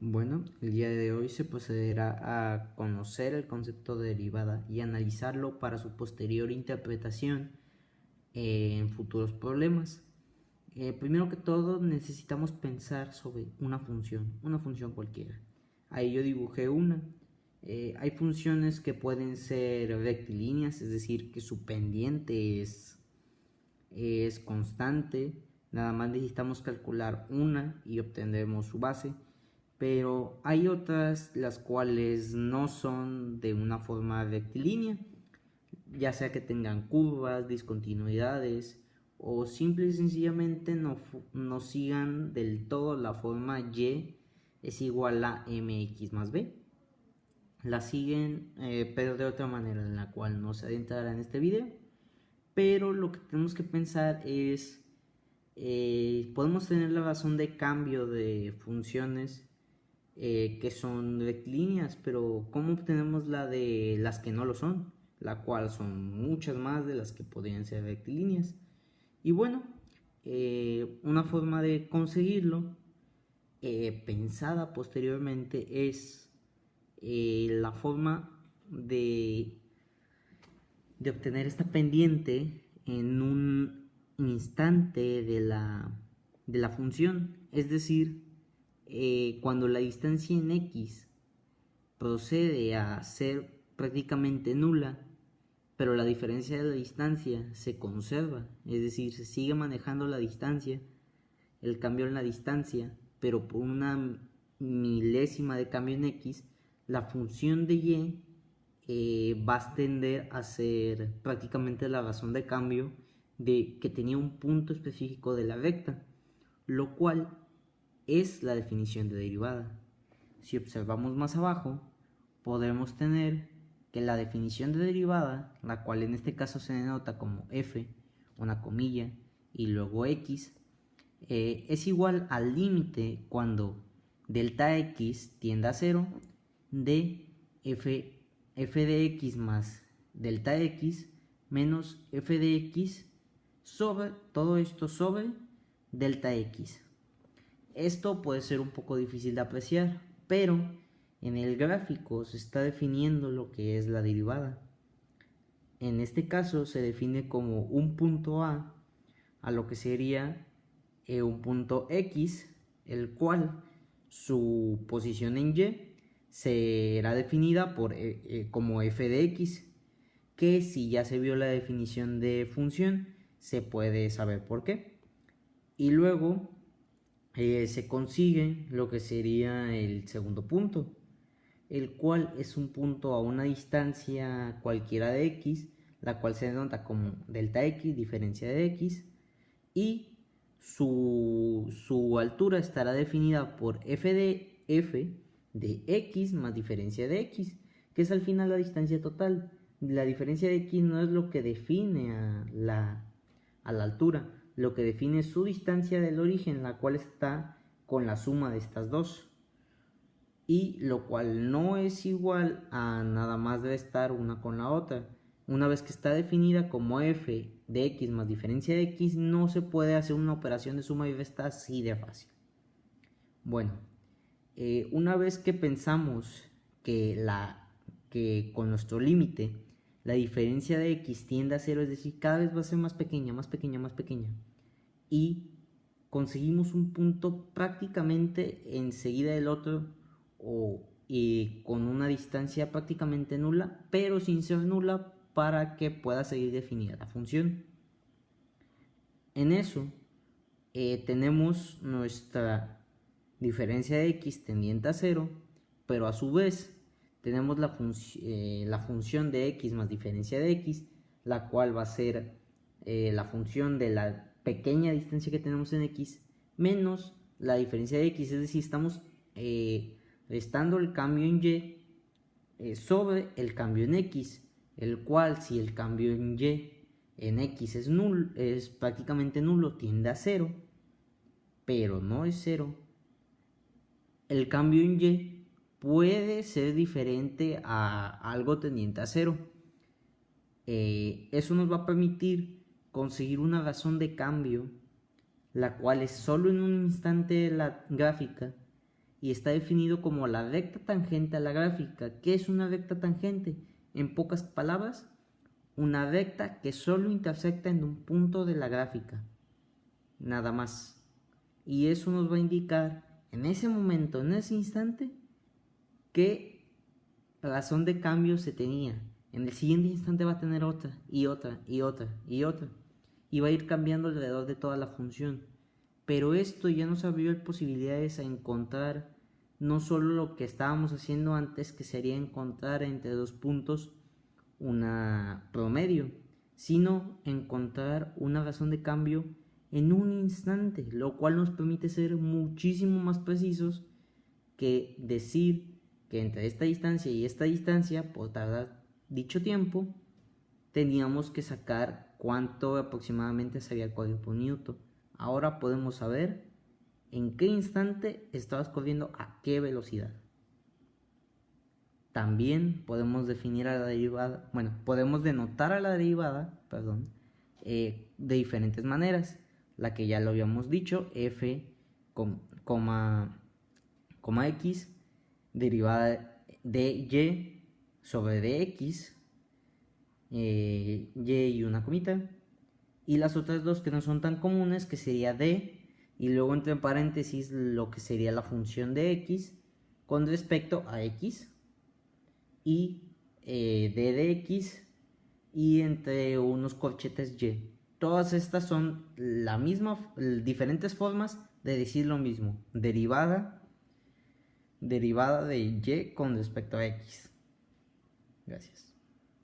Bueno, el día de hoy se procederá a conocer el concepto de derivada y analizarlo para su posterior interpretación en futuros problemas. Primero que todo necesitamos pensar sobre una función cualquiera. Ahí yo dibujé una. Hay funciones que pueden ser rectilíneas, es decir, que su pendiente es constante. Nada más necesitamos calcular una y obtendremos su base. Pero hay otras las cuales no son de una forma rectilínea, ya sea que tengan curvas, discontinuidades o simple y sencillamente no sigan del todo la forma y es igual a mx más b. La siguen, pero de otra manera en la cual no se adentrará en este video. Pero lo que tenemos que pensar es, podemos tener la razón de cambio de funciones que son rectilíneas, pero ¿cómo obtenemos la de las que no lo son? La cual son muchas más de las que podrían ser rectilíneas. Y bueno, una forma de conseguirlo, pensada posteriormente, es la forma de obtener esta pendiente en un instante de la función. Es decir, cuando la distancia en x procede a ser prácticamente nula, pero la diferencia de la distancia se conserva, es decir, se sigue manejando la distancia, el cambio en la distancia, pero por una milésima de cambio en x, la función de y va a tender a ser prácticamente la razón de cambio de que tenía un punto específico de la recta, lo cual es la definición de derivada. Si observamos más abajo, podremos tener que la definición de derivada, la cual en este caso se denota como f, una comilla, y luego x, es igual al límite cuando delta x tiende a 0 de f de x más delta x menos f de x sobre todo esto sobre delta x. Esto puede ser un poco difícil de apreciar, pero en el gráfico se está definiendo lo que es la derivada. En este caso se define como un punto a lo que sería un punto x, el cual su posición en y será definida como f de x, que si ya se vio la definición de función, se puede saber por qué. Y luego se consigue lo que sería el segundo punto, el cual es un punto a una distancia cualquiera de x, la cual se denota como delta x, diferencia de x, y su altura estará definida por f de x más diferencia de x, que es al final la distancia total. La diferencia de x no es lo que define a la altura, lo que define es su distancia del origen, la cual está con la suma de estas dos, y lo cual no es igual a nada más de estar una con la otra. Una vez que está definida como f de x más diferencia de x, no se puede hacer una operación de suma y resta así de fácil. Bueno, una vez que pensamos que con nuestro límite la diferencia de x tiende a 0, es decir, cada vez va a ser más pequeña, más pequeña, más pequeña, y conseguimos un punto prácticamente enseguida del otro y con una distancia prácticamente nula, pero sin ser nula para que pueda seguir definida la función. En eso tenemos nuestra diferencia de x tendiente a 0, pero a su vez tenemos la función de x más diferencia de x, la cual va a ser la función de la pequeña distancia que tenemos en x menos la diferencia de x, es decir, estamos restando el cambio en y sobre el cambio en x, el cual si el cambio en y en x es prácticamente nulo, tiende a 0, pero no es 0, el cambio en y puede ser diferente a algo tendiente a 0. Eso nos va a permitir conseguir una razón de cambio, la cual es solo en un instante de la gráfica, y está definido como la recta tangente a la gráfica. ¿Qué es una recta tangente? En pocas palabras, una recta que solo intersecta en un punto de la gráfica, nada más. Y eso nos va a indicar en ese momento, en ese instante, qué razón de cambio se tenía. En el siguiente instante va a tener otra, y otra, y otra, y otra. Y va a ir cambiando alrededor de toda la función. Pero esto ya nos abrió posibilidades a encontrar no solo lo que estábamos haciendo antes, que sería encontrar entre dos puntos una promedio, sino encontrar una razón de cambio en un instante, lo cual nos permite ser muchísimo más precisos que decir que entre esta distancia y esta distancia, por tardar dicho tiempo, teníamos que sacar cuánto aproximadamente sería correr por minuto. Ahora podemos saber en qué instante estabas corriendo a qué velocidad. También podemos definir a la derivada, podemos denotar a la derivada, de diferentes maneras. La que ya lo habíamos dicho, f, x, derivada de y sobre dx, y y una comita. Y las otras dos que no son tan comunes, que sería d, y luego entre paréntesis lo que sería la función de x con respecto a x, y d de x, y entre unos corchetes y. Todas estas son diferentes formas de decir lo mismo. Derivada de y con respecto a x. Gracias.